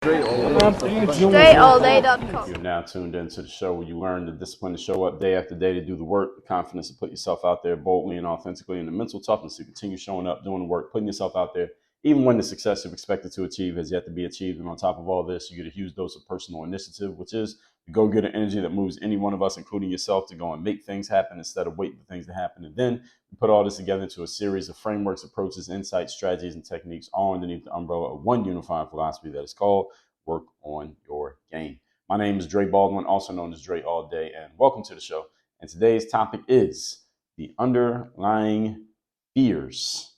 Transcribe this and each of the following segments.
StrayAllDay.com. You're now tuned into the show where you learn the discipline to show up day after day to do the work, the confidence to put yourself out there boldly and authentically, and the mental toughness to continue showing up, doing the work, putting yourself out there, even when the success you've expected to achieve has yet to be achieved. And on top of all this, you get a huge dose of personal initiative, which is the go-getter energy that moves any one of us, including yourself, to go and make things happen instead of waiting for things to happen. And then we put all this together into a series of frameworks, approaches, insights, strategies, and techniques, all underneath the umbrella of one unifying philosophy that is called work on your game. My name is Dre Baldwin, also known as Dre All Day, and welcome to the show. And today's topic is the underlying fears.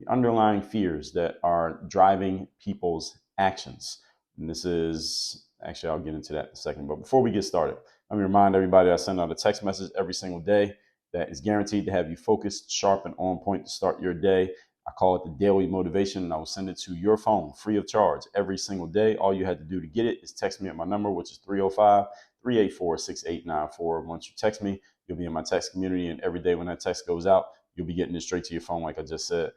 The underlying fears that are driving people's actions. And this is, actually, I'll get into that in a second. But before we get started, let me remind everybody I send out a text message every single day that is guaranteed to have you focused, sharp, and on point to start your day. I call it the daily motivation, and I will send it to your phone free of charge every single day. All you had to do to get it is text me at my number, which is 305-384-6894. Once you text me, you'll be in my text community, and every day when that text goes out, you'll be getting it straight to your phone like I just said.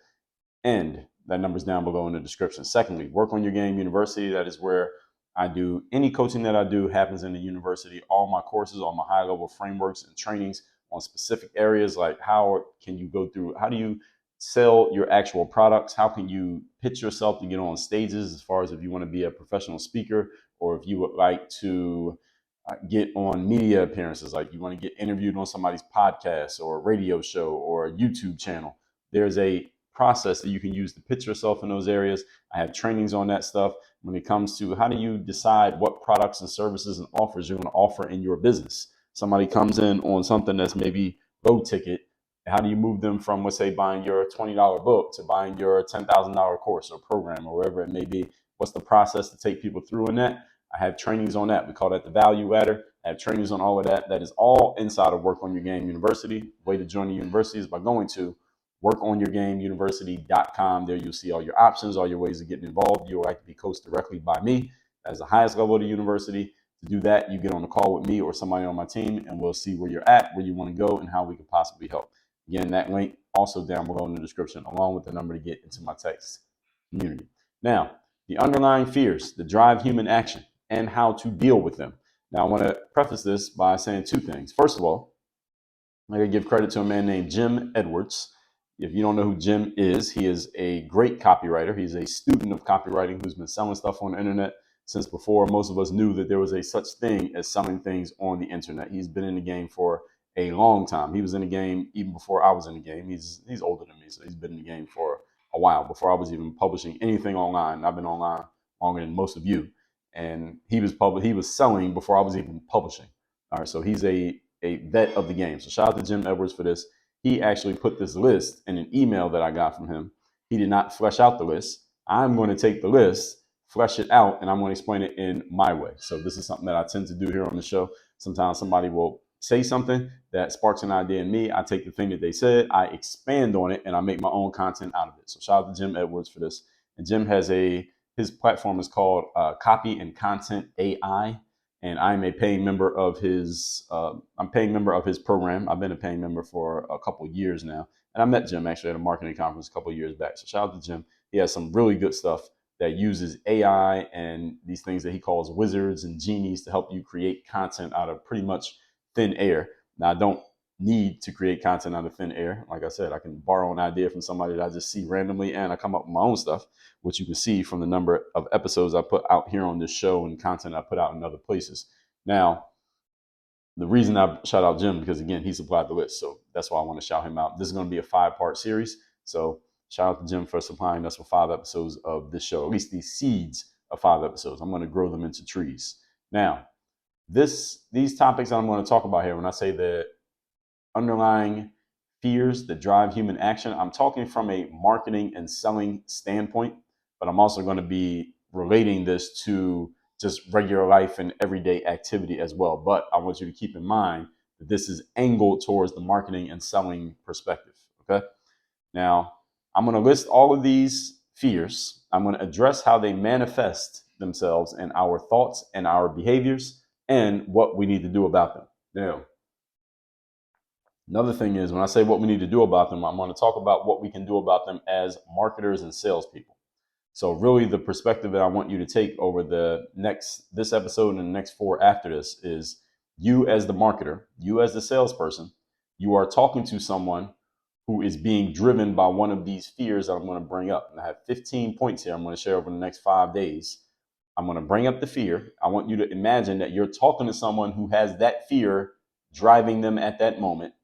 And that number's down below in the description. Secondly, Work on Your Game University. That is where I do any coaching that I do happens in the university. All my courses, all my high-level frameworks and trainings on specific areas like how do you sell your actual products? How can you pitch yourself to get on stages, as far as if you want to be a professional speaker, or if you would like to get on media appearances, like you want to get interviewed on somebody's podcast or a radio show or a YouTube channel. There's a process that you can use to pitch yourself in those areas. I have trainings on that stuff. When it comes to how do you decide what products and services and offers you're going to offer in your business. Somebody comes in on something that's maybe low ticket. How do you move them from, let's say, buying your $20 book to buying your $10,000 course or program or wherever it may be? What's the process to take people through in that? I have trainings on that. We call that the value ladder. I have trainings on all of that. That is all inside of Work on Your Game University. Way to join the university is by going to workonyourgameuniversity.com. There you'll see all your options, all your ways of getting involved. You'll like to be coached directly by me as the highest level of the university. To do that, you get on a call with me or somebody on my team, and we'll see where you're at, where you want to go, and how we can possibly help. Again, that link also down below in the description, along with the number to get into my text community. Now, the underlying fears that drive human action and how to deal with them. Now, I want to preface this by saying two things. First of all, I got to give credit to a man named Jim Edwards. If you don't know who Jim is, he is a great copywriter. He's a student of copywriting who's been selling stuff on the internet since before most of us knew that there was a such thing as selling things on the internet. He's been in the game for a long time. He was in the game even before I was in the game. He's older than me, so he's been in the game for a while, before I was even publishing anything online. I've been online longer than most of you. And he was selling before I was even publishing. All right, so he's a vet of the game. So shout out to Jim Edwards for this. He actually put this list in an email that I got from him. He did not flesh out the list. I'm going to take the list, flesh it out, and I'm going to explain it in my way. So this is something that I tend to do here on the show. Sometimes somebody will say something that sparks an idea in me. I take the thing that they said, I expand on it, and I make my own content out of it. So shout out to Jim Edwards for this. And Jim has his platform is called Copy and Content AI. And I'm a paying member of his program. I've been a paying member for a couple of years now. And I met Jim actually at a marketing conference a couple of years back. So shout out to Jim. He has some really good stuff that uses AI and these things that he calls wizards and genies to help you create content out of pretty much thin air. Now, I don't need to create content out of thin air. Like I said, I can borrow an idea from somebody that I just see randomly, and I come up with my own stuff, which you can see from the number of episodes I put out here on this show and content I put out in other places. Now, the reason I shout out Jim, because again, he supplied the list. So that's why I want to shout him out. This is going to be a 5-part series. So shout out to Jim for supplying us with 5 episodes of this show, at least these seeds of 5 episodes. I'm going to grow them into trees. Now, these topics I'm going to talk about here, when I say the underlying fears that drive human action, I'm talking from a marketing and selling standpoint, but I'm also going to be relating this to just regular life and everyday activity as well. But I want you to keep in mind that this is angled towards the marketing and selling perspective. Okay. Now, I'm going to list all of these fears. I'm going to address how they manifest themselves in our thoughts and our behaviors and what we need to do about them. Now, another thing is, when I say what we need to do about them, I'm going to talk about what we can do about them as marketers and salespeople. So really the perspective that I want you to take over this episode and the next 4 after this is you as the marketer, you as the salesperson, you are talking to someone who is being driven by one of these fears that I'm going to bring up. And I have 15 points here I'm going to share over the next 5 days. I'm going to bring up the fear. I want you to imagine that you're talking to someone who has that fear driving them at that moment,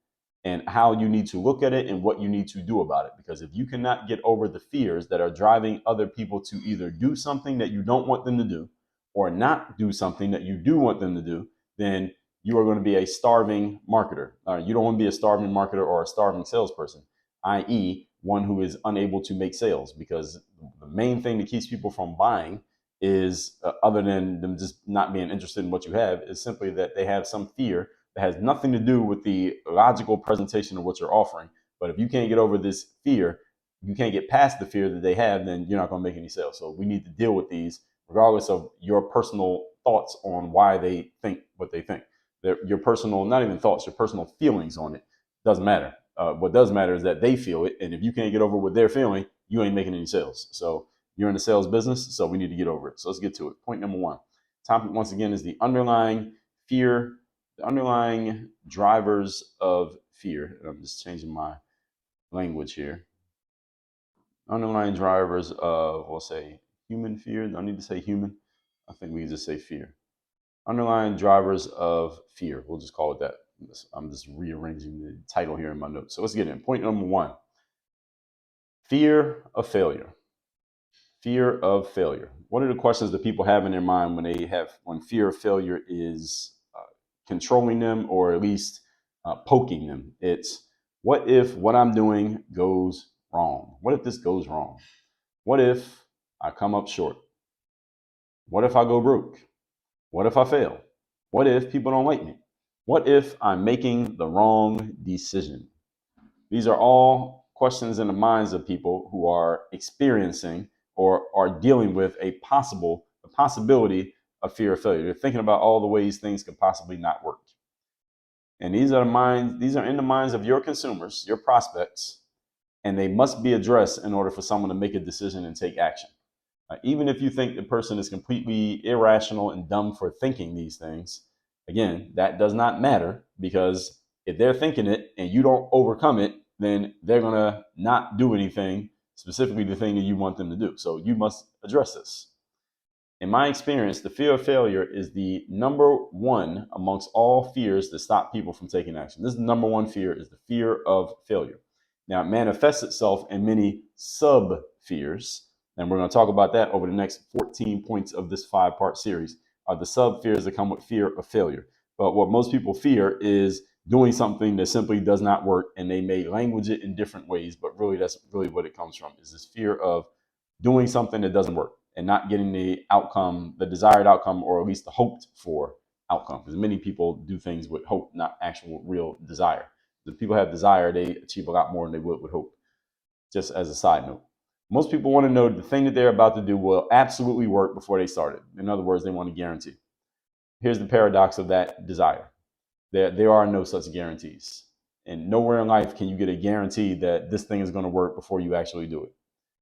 and how you need to look at it and what you need to do about it. Because if you cannot get over the fears that are driving other people to either do something that you don't want them to do or not do something that you do want them to do, then you are going to be a starving marketer. You don't want to be a starving marketer or a starving salesperson, i.e. one who is unable to make sales, because the main thing that keeps people from buying is, other than them just not being interested in what you have, is simply that they have some fear that has nothing to do with the logical presentation of what you're offering. But if you can't get over this fear, you can't get past the fear that they have, then you're not going to make any sales. So we need to deal with these regardless of your personal thoughts on why they think what they think. Your personal, not even thoughts, your personal feelings on it doesn't matter. What does matter is that they feel it. And if you can't get over what they're feeling, you ain't making any sales. So you're in the sales business, so we need to get over it. So let's get to it. Point number 1. Topic, once again, is the underlying fear, the underlying drivers of fear. I'm just changing my language here. Underlying drivers of, we'll say, human fear. Don't need to say human. I think we can just say fear. Underlying drivers of fear. We'll just call it that. I'm just rearranging the title here in my notes. So let's get in. Point number 1. Fear of failure. Fear of failure. What are the questions that people have in their mind when fear of failure is controlling them, or at least poking them? It's, what if what I'm doing goes wrong? What if this goes wrong? What if I come up short? What if I go broke? What if I fail? What if people don't like me? What if I'm making the wrong decision? These are all questions in the minds of people who are experiencing or are dealing with a possibility of fear of failure. They're thinking about all the ways things could possibly not work. And these are in the minds of your consumers, your prospects, and they must be addressed in order for someone to make a decision and take action. Even if you think the person is completely irrational and dumb for thinking these things, again, that does not matter, because if they're thinking it and you don't overcome it, then they're going to not do anything, specifically the thing that you want them to do. So you must address this. In my experience, the fear of failure is the number 1 amongst all fears that stop people from taking action. This is the number 1 fear, is the fear of failure. Now, it manifests itself in many sub-fears, and we're going to talk about that over the next 14 points of this 5-part series, are the sub-fears that come with fear of failure. But what most people fear is doing something that simply does not work, and they may language it in different ways, but really that's really what it comes from, is this fear of doing something that doesn't work and not getting the outcome, the desired outcome, or at least the hoped for outcome. Because many people do things with hope, not actual real desire. If people have desire, they achieve a lot more than they would with hope. Just as a side note, most people want to know the thing that they're about to do will absolutely work before they start it. In other words, they want a guarantee. Here's the paradox of that desire. There are no such guarantees. And nowhere in life can you get a guarantee that this thing is going to work before you actually do it.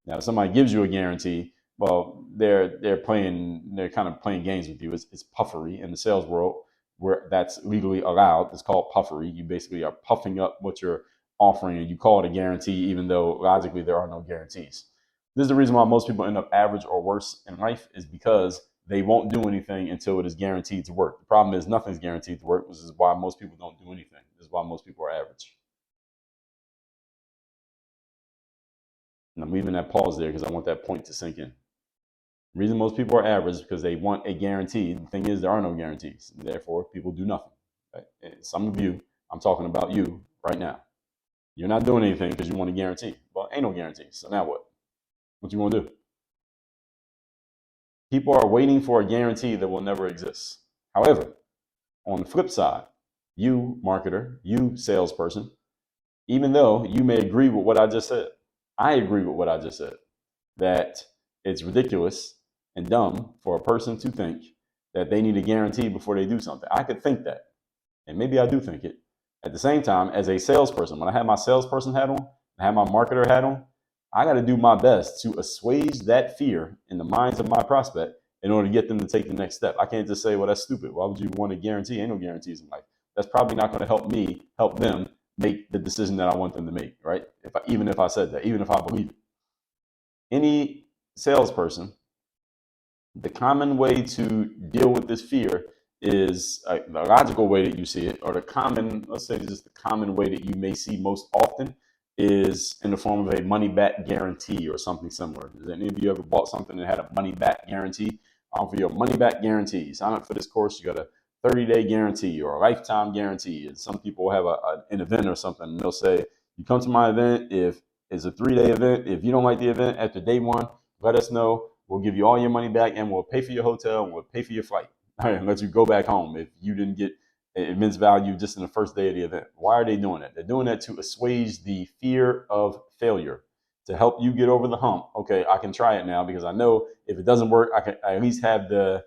Now, if somebody gives you a guarantee, well, they're kind of playing games with you. It's puffery in the sales world, where that's legally allowed. It's called puffery. You basically are puffing up what you're offering, and you call it a guarantee, even though logically there are no guarantees. This is the reason why most people end up average or worse in life, is because they won't do anything until it is guaranteed to work. The problem is nothing's guaranteed to work, which is why most people don't do anything. This is why most people are average. And I'm leaving that pause there because I want that point to sink in. The reason most people are average is because they want a guarantee. The thing is, there are no guarantees. Therefore, people do nothing. Right? And some of you, I'm talking about you right now. You're not doing anything because you want a guarantee. Well, ain't no guarantee. So now what? What you want to do? People are waiting for a guarantee that will never exist. However, on the flip side, you marketer, you salesperson, even though you may agree with what I just said, I agree with what I just said, that it's ridiculous and dumb for a person to think that they need a guarantee before they do something. I could think that, and maybe I do think it. At the same time, as a salesperson, when I have my salesperson hat on, I have my marketer hat on, I got to do my best to assuage that fear in the minds of my prospect in order to get them to take the next step. I can't just say, well, that's stupid. Why would you want to guarantee? Ain't no guarantees in life. That's probably not going to help them make the decision that I want them to make, right? Even if I said that, even if I believe it. Any salesperson, the common way to deal with this fear is the logical way that you see it, or let's say just the common way that you may see most often is in the form of a money back guarantee or something similar. Has any of you ever bought something that had a money back guarantee? For your money back guarantee, sign up for this course, you got a 30-day guarantee or a lifetime guarantee. And some people have an event or something, and they'll say, you come to my event, if it's a 3-day event, if you don't like the event after day one, let us know. We'll give you all your money back, and we'll pay for your hotel, and we'll pay for your flight. All right, and let you go back home if you didn't get immense value just in the first day of the event. Why are they doing that? They're doing that to assuage the fear of failure, to help you get over the hump. Okay, I can try it now because I know if it doesn't work, I at least have the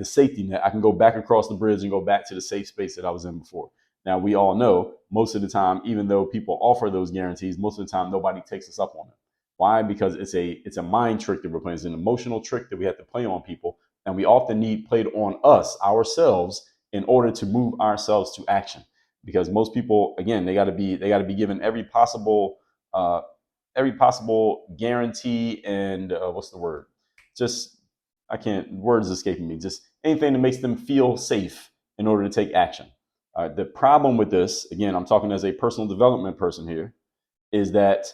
safety net. I can go back across the bridge and go back to the safe space that I was in before. Now, we all know most of the time, even though people offer those guarantees, most of the time nobody takes us up on it. Why? Because it's a mind trick that we're playing. It's an emotional trick that we have to play on people, and we often need played on us ourselves in order to move ourselves to action. Because most people, again, they got to be given every possible guarantee and what's the word? Just words escaping me. Just anything that makes them feel safe in order to take action. The problem with this, again, I'm talking as a personal development person here, is that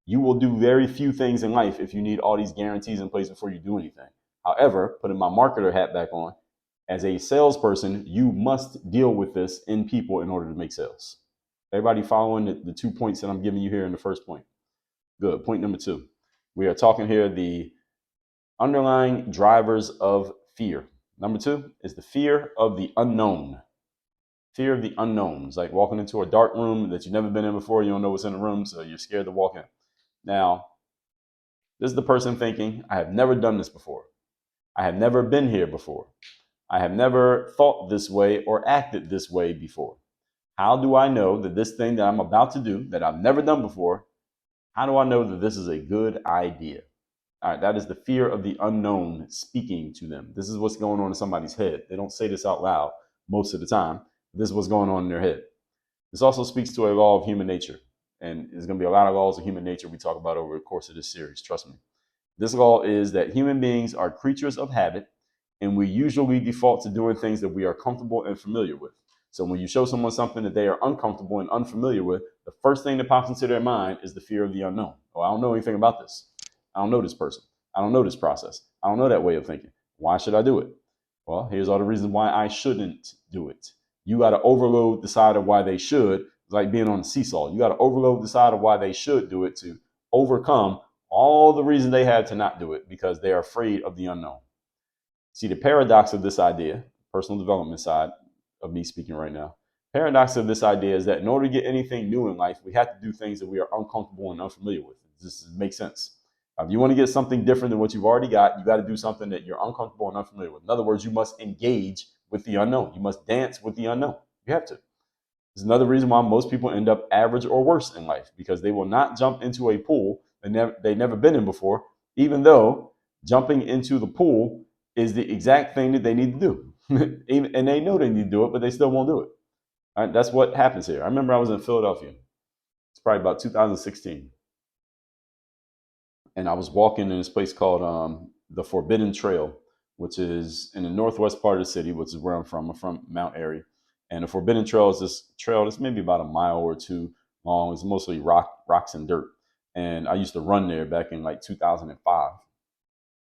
you will do very few things in life if you need all these guarantees in place before you do anything. However, putting my marketer hat back on, as a salesperson, you must deal with this in people in order to make sales. Everybody following the 2 points that I'm giving you here in the first point? Good. Point number 2. We are talking here the underlying drivers of fear. Number 2 is the fear of the unknown. Fear of the unknown. It's like walking into a dark room that you've never been in before. You don't know what's in the room, so you're scared to walk in. Now, this is the person thinking, I have never done this before. I have never been here before. I have never thought this way or acted this way before. How do I know that this thing that I'm about to do, that I've never done before, how do I know that this is a good idea? All right, that is the fear of the unknown speaking to them. This is what's going on in somebody's head. They don't say this out loud most of the time. This is what's going on in their head. This also speaks to a law of human nature. And there's going to be a lot of laws of human nature we talk about over the course of this series, trust me. This law is that human beings are creatures of habit, and we usually default to doing things that we are comfortable and familiar with. So when you show someone something that they are uncomfortable and unfamiliar with, the first thing that pops into their mind is the fear of the unknown. Oh, I don't know anything about this. I don't know this person. I don't know this process. I don't know that way of thinking. Why should I do it? Well, here's all the reasons why I shouldn't do it. You got to overload the side of why they should. It's like being on a seesaw. You got to overload the side of why they should do it to overcome all the reasons they had to not do it because they are afraid of the unknown. See, the paradox of this idea, personal development side of me speaking right now, paradox of this idea is that in order to get anything new in life, we have to do things that we are uncomfortable and unfamiliar with. This makes sense. If you want to get something different than what you've already got, you got to do something that you're uncomfortable and unfamiliar with. In other words, you must engage with the unknown. You must dance with the unknown. You have to. This is another reason why most people end up average or worse in life, because they will not jump into a pool they've never been in before, even though jumping into the pool is the exact thing that they need to do. And they know they need to do it, but they still won't do it. All right, that's what happens here. I remember I was in Philadelphia. It's probably about 2016. And I was walking in this place called the Forbidden Trail, which is in the northwest part of the city, which is where I'm from. I'm from Mount Airy. And the Forbidden Trail is this trail that's maybe about a mile or two long. It's mostly rocks and dirt. And I used to run there back in like 2005.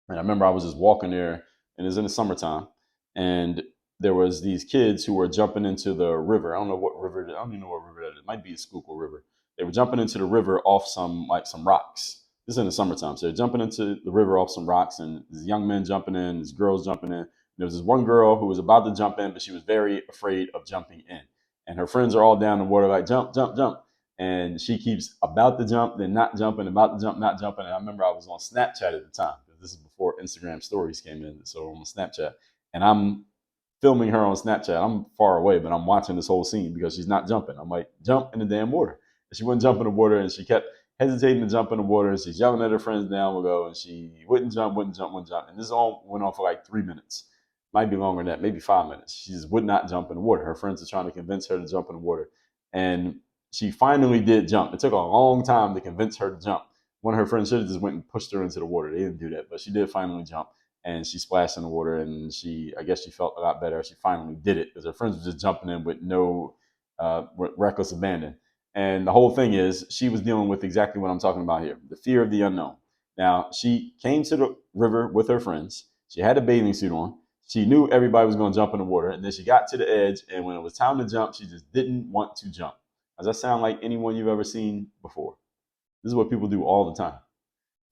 And I remember I was just walking there, and it was in the summertime. And there was these kids who were jumping into the river. I don't even know what river that is. It might be a Schuylkill River. They were jumping into the river off some rocks. This is in the summertime. So they're jumping into the river off some rocks, and there's young men jumping in, there's girls jumping in. There was this one girl who was about to jump in, but she was very afraid of jumping in. And her friends are all down in the water like, jump, jump, jump. And she keeps about to jump, then not jumping, about to jump, not jumping. And I remember I was on Snapchat at the time. This is before Instagram stories came in. So I'm on Snapchat. And I'm filming her on Snapchat. I'm far away, but I'm watching this whole scene because she's not jumping. I'm like, jump in the damn water. And she wouldn't jump in the water, and she kept hesitating to jump in the water. She's yelling at her friends down below, and she wouldn't jump. And this all went on for like 3 minutes. Might be longer than that, maybe 5 minutes. She just would not jump in the water. Her friends are trying to convince her to jump in the water. And she finally did jump. It took a long time to convince her to jump. One of her friends should have just went and pushed her into the water. They didn't do that, but she did finally jump. And she splashed in the water, and I guess she felt a lot better. She finally did it because her friends were just jumping in with no reckless abandon. And the whole thing is she was dealing with exactly what I'm talking about here, the fear of the unknown. Now, she came to the river with her friends. She had a bathing suit on. She knew everybody was going to jump in the water. And then she got to the edge, and when it was time to jump, she just didn't want to jump. Does that sound like anyone you've ever seen before? This is what people do all the time.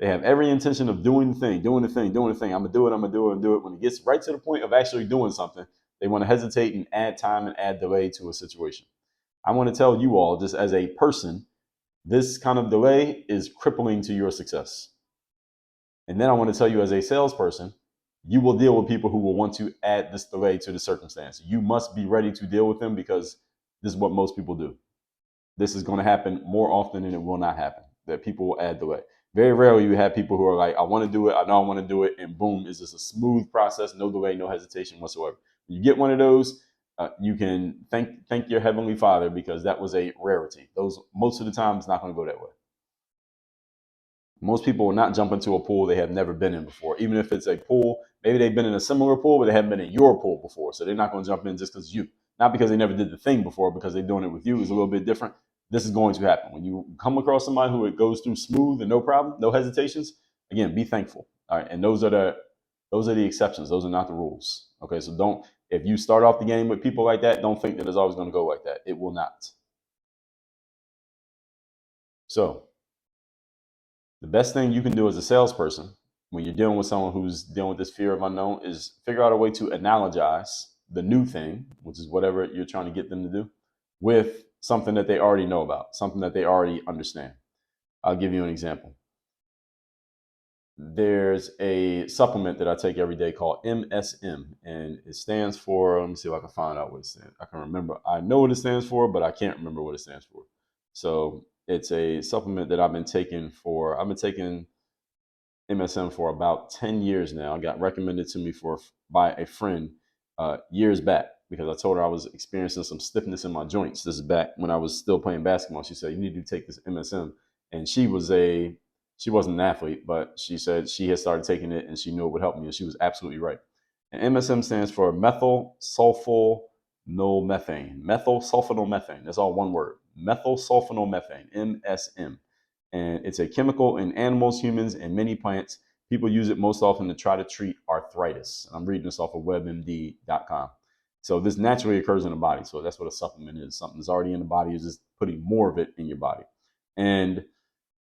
They have every intention of doing the thing. I'm going to do it. When it gets right to the point of actually doing something, they want to hesitate and add time and add delay to a situation. I want to tell you all, just as a person, this kind of delay is crippling to your success. And then I want to tell you, as a salesperson, you will deal with people who will want to add this delay to the circumstance. You must be ready to deal with them because this is what most people do. This is going to happen more often than it will not happen, that people will add delay. Very rarely you have people who are like, I want to do it, I know I want to do it, and boom, it's just a smooth process, no delay, no hesitation whatsoever. When you get one of those, you can thank your Heavenly Father, because that was a rarity. Those, most of the time, it's not going to go that way. Most people will not jump into a pool they have never been in before. Even if it's a pool, maybe they've been in a similar pool, but they haven't been in your pool before. So they're not going to jump in just because you, not because they never did the thing before, because they're doing it with you. It's a little bit different. This is going to happen. When you come across somebody who it goes through smooth and no problem, no hesitations, again, be thankful. All right. And those are the exceptions. Those are not the rules. Okay. So if you start off the game with people like that, don't think that it's always going to go like that. It will not. So the best thing you can do as a salesperson when you're dealing with someone who's dealing with this fear of unknown is figure out a way to analogize the new thing, which is whatever you're trying to get them to do, with something that they already know about, something that they already understand. I'll give you an example. There's a supplement that I take every day called MSM, and it stands for, let me see if I can find out what it stands. I can remember. I know what it stands for, but I can't remember what it stands for. So it's a supplement that I've been taking MSM for about 10 years now. It got recommended to me by a friend years back, because I told her I was experiencing some stiffness in my joints. This is back when I was still playing basketball. She said, you need to take this MSM. And she wasn't an athlete, but she said she had started taking it and she knew it would help me. And she was absolutely right. And MSM stands for methyl sulfonylmethane. Methyl sulfonylmethane. That's all one word. Methyl sulfonylmethane, MSM. And it's a chemical in animals, humans, and many plants. People use it most often to try to treat arthritis. I'm reading this off of webmd.com. So this naturally occurs in the body. So that's what a supplement is. Something that's already in the body is just putting more of it in your body. And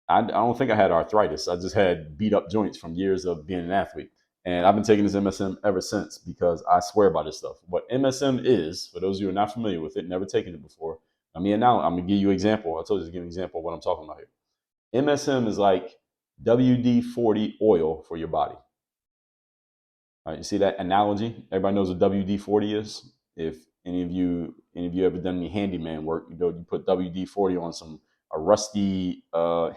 I don't think I had arthritis. I just had beat up joints from years of being an athlete. And I've been taking this MSM ever since, because I swear by this stuff. What MSM is, for those of you who are not familiar with it, never taken it before, I'm going to give you an example. I told you to give an example of what I'm talking about here. MSM is like WD-40 oil for your body. All right, you see that analogy? Everybody knows what WD-40 is. If any of you ever done any handyman work, you put WD-40 on a rusty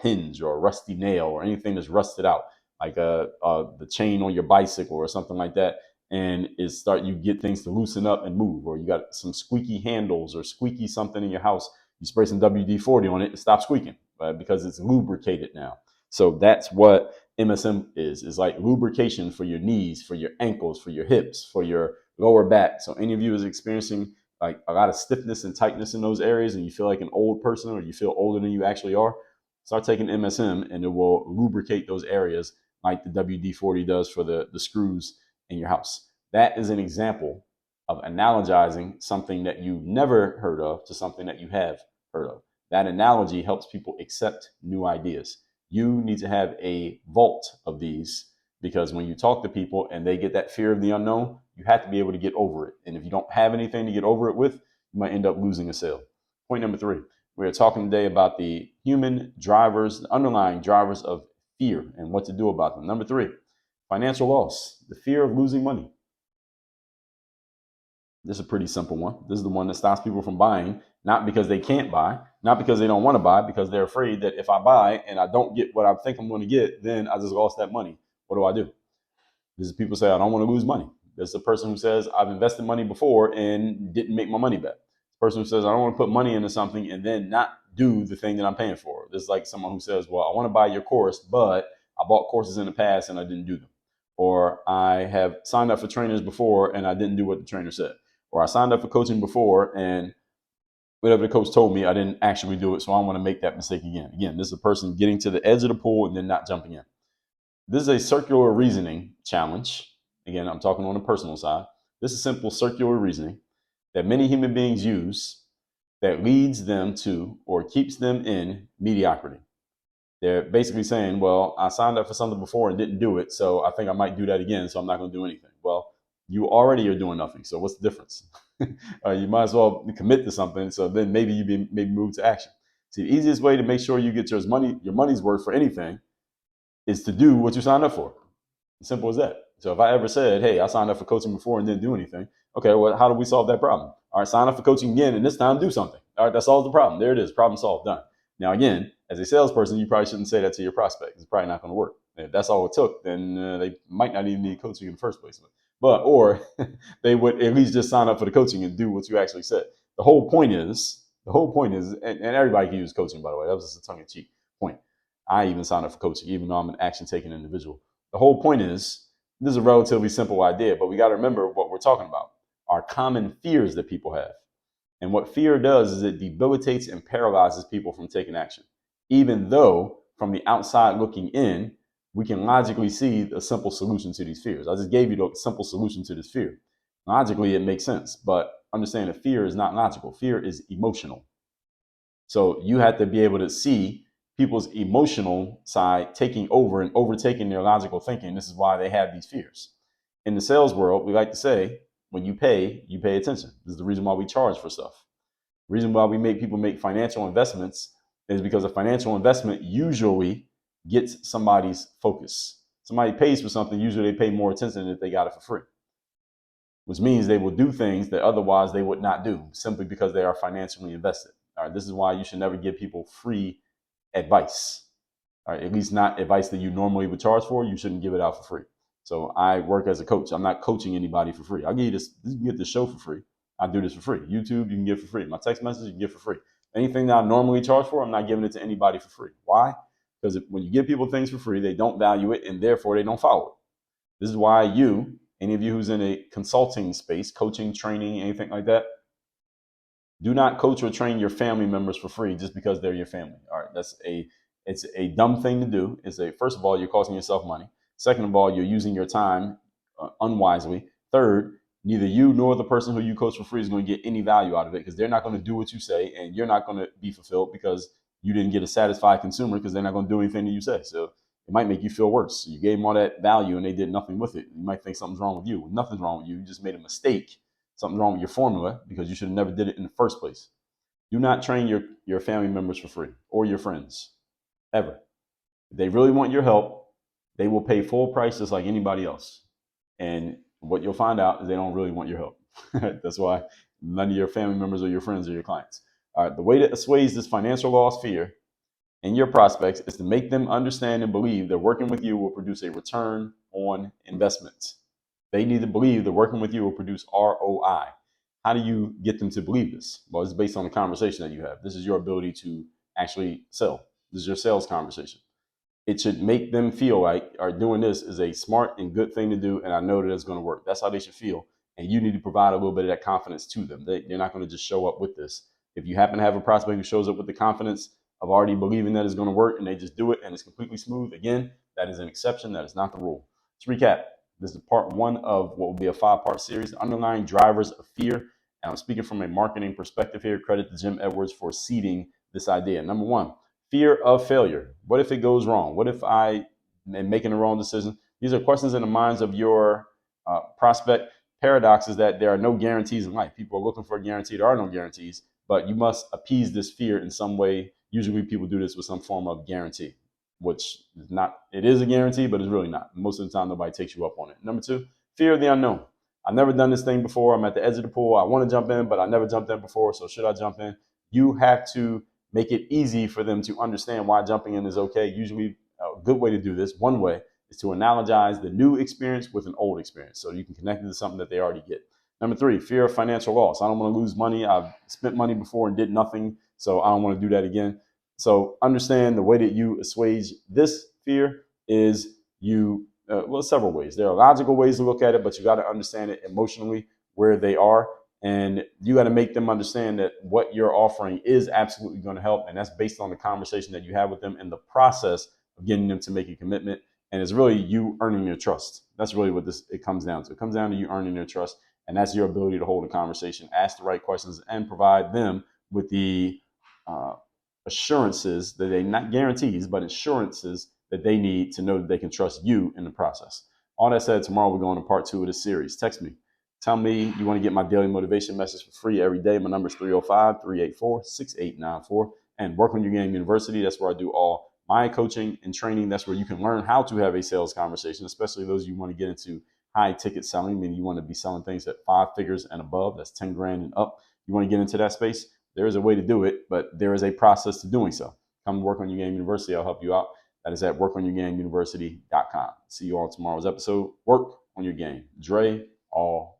hinge or a rusty nail or anything that's rusted out, like the chain on your bicycle or something like that, and you get things to loosen up and move, or you got some squeaky handles or squeaky something in your house. You spray some WD-40 on it, it stops squeaking because it's lubricated now. So that's what MSM is. It's like lubrication for your knees, for your ankles, for your hips, for your lower back. So any of you is experiencing like a lot of stiffness and tightness in those areas, and you feel like an old person, or you feel older than you actually are, start taking MSM and it will lubricate those areas like the WD-40 does for the screws in your house. That is an example of analogizing something that you've never heard of to something that you have heard of. That analogy helps people accept new ideas. You need to have a vault of these, because when you talk to people and they get that fear of the unknown, you have to be able to get over it. And if you don't have anything to get over it with, you might end up losing a sale. Point number 3, we are talking today about the human drivers, the underlying drivers of fear and what to do about them. Number 3, financial loss, the fear of losing money. This is a pretty simple one. This is the one that stops people from buying, not because they can't buy, not because they don't want to buy, because they're afraid that if I buy and I don't get what I think I'm going to get, then I just lost that money. What do? This is people say, I don't want to lose money. There's a person who says, I've invested money before and didn't make my money back. The person who says, I don't want to put money into something and then not do the thing that I'm paying for. There's like someone who says, well, I want to buy your course, but I bought courses in the past and I didn't do them. Or I have signed up for trainers before and I didn't do what the trainer said. Or I signed up for coaching before and whatever the coach told me, I didn't actually do it. So I don't want to make that mistake again. Again, this is a person getting to the edge of the pool and then not jumping in. This is a circular reasoning challenge. Again, I'm talking on the personal side. This is simple circular reasoning that many human beings use that leads them to or keeps them in mediocrity. They're basically saying, well, I signed up for something before and didn't do it, so I think I might do that again, so I'm not going to do anything. Well, you already are doing nothing, so what's the difference? You might as well commit to something, so then maybe you maybe move to action. See, the easiest way to make sure you get your money's worth for anything is to do what you signed up for. Simple as that. So if I ever said, hey, I signed up for coaching before and didn't do anything, okay, well, how do we solve that problem? All right, sign up for coaching again, and this time do something. All right, that solves the problem. There it is, problem solved, done. Now, again, as a salesperson, you probably shouldn't say that to your prospect. It's probably not going to work. If that's all it took, then they might not even need coaching in the first place. Or they would at least just sign up for the coaching and do what you actually said. The whole point is, and everybody can use coaching, by the way. That was just a tongue-in-cheek point. I even signed up for coaching, even though I'm an action-taking individual. The whole point is, this is a relatively simple idea, but we got to remember what we're talking about. Our common fears that people have. And what fear does is it debilitates and paralyzes people from taking action. Even though from the outside looking in, we can logically see a simple solution to these fears. I just gave you the simple solution to this fear. Logically, it makes sense, but understand that fear is not logical. Fear is emotional. So you have to be able to see people's emotional side taking over and overtaking their logical thinking. This is why they have these fears. In the sales world, we like to say, when you pay attention. This is the reason why we charge for stuff. The reason why we make people make financial investments is because a financial investment usually gets somebody's focus. Somebody pays for something, usually they pay more attention than if they got it for free, which means they will do things that otherwise they would not do simply because they are financially invested. All right, this is why you should never give people free advice. All right, at least not advice that you normally would charge for. You shouldn't give it out for free. So I work as a coach. I'm not coaching anybody for free. I'll give you this. You can get the show for free. I do this for free. YouTube, you can get for free. My text message, you can get for free. Anything that I normally charge for, I'm not giving it to anybody for free. Why? Because when you give people things for free, they don't value it, and therefore they don't follow it. This is why any of you who's in a consulting space, coaching, training, anything like that, do not coach or train your family members for free just because they're your family. All right, it's a dumb thing to do. First of all, you're costing yourself money. Second of all, you're using your time unwisely. Third, neither you nor the person who you coach for free is going to get any value out of it because they're not going to do what you say, and you're not going to be fulfilled because you didn't get a satisfied consumer because they're not going to do anything that you say. So it might make you feel worse. So you gave them all that value and they did nothing with it. You might think something's wrong with you. Nothing's wrong with you. You just made a mistake. Something's wrong with your formula because you should have never did it in the first place. Do not train your family members for free or your friends, ever. If they really want your help, they will pay full price just like anybody else. And what you'll find out is they don't really want your help. That's why none of your family members or your friends are your clients. All right, the way to assuage this financial loss fear in your prospects is to make them understand and believe that working with you will produce a return on investment. They need to believe that working with you will produce ROI. How do you get them to believe this? Well, it's based on the conversation that you have. This is your ability to actually sell. This is your sales conversation. It should make them feel like doing this is a smart and good thing to do, and I know that it's going to work. That's how they should feel. And you need to provide a little bit of that confidence to them. They're not going to just show up with this. If you happen to have a prospect who shows up with the confidence of already believing that it's going to work and they just do it and it's completely smooth, again, that is an exception. That is not the rule. Let's recap. This is part one of what will be a 5-part series, the underlying drivers of fear. And I'm speaking from a marketing perspective here. Credit to Jim Edwards for seeding this idea. Number one, fear of failure. What if it goes wrong? What if I am making the wrong decision? These are questions in the minds of your prospect. Paradox is that there are no guarantees in life. People are looking for a guarantee. There are no guarantees, but you must appease this fear in some way. Usually people do this with some form of guarantee, which is not, it is a guarantee, but it's really not. Most of the time, nobody takes you up on it. Number two, fear of the unknown. I've never done this thing before. I'm at the edge of the pool. I want to jump in, but I never jumped in before. So should I jump in? You have to make it easy for them to understand why jumping in is okay. Usually a good way to do this, one way, is to analogize the new experience with an old experience. So you can connect it to something that they already get. Number 3, fear of financial loss. I don't want to lose money. I've spent money before and did nothing, so I don't want to do that again. So understand the way that you assuage this fear is several ways. There are logical ways to look at it, but you got to understand it emotionally where they are. And you got to make them understand that what you're offering is absolutely going to help. And that's based on the conversation that you have with them and the process of getting them to make a commitment. And it's really you earning their trust. That's really what it comes down to. It comes down to you earning their trust. And that's your ability to hold a conversation, ask the right questions, and provide them with the assurances that they, not guarantees, but assurances that they need to know that they can trust you in the process. All that said, tomorrow we're going to part 2 of this series. Text me. Tell me you want to get my daily motivation message for free every day. My number is 305-384-6894. And Work on Your Game University. That's where I do all my coaching and training. That's where you can learn how to have a sales conversation, especially those of you who want to get into high ticket selling, meaning you want to be selling things at 5 figures and above. That's 10 grand and up. You want to get into that space? There is a way to do it, but there is a process to doing so. Come Work on Your Game University. I'll help you out. That is at workonyourgameuniversity.com. See you all tomorrow's episode. Work on your game. Dre, all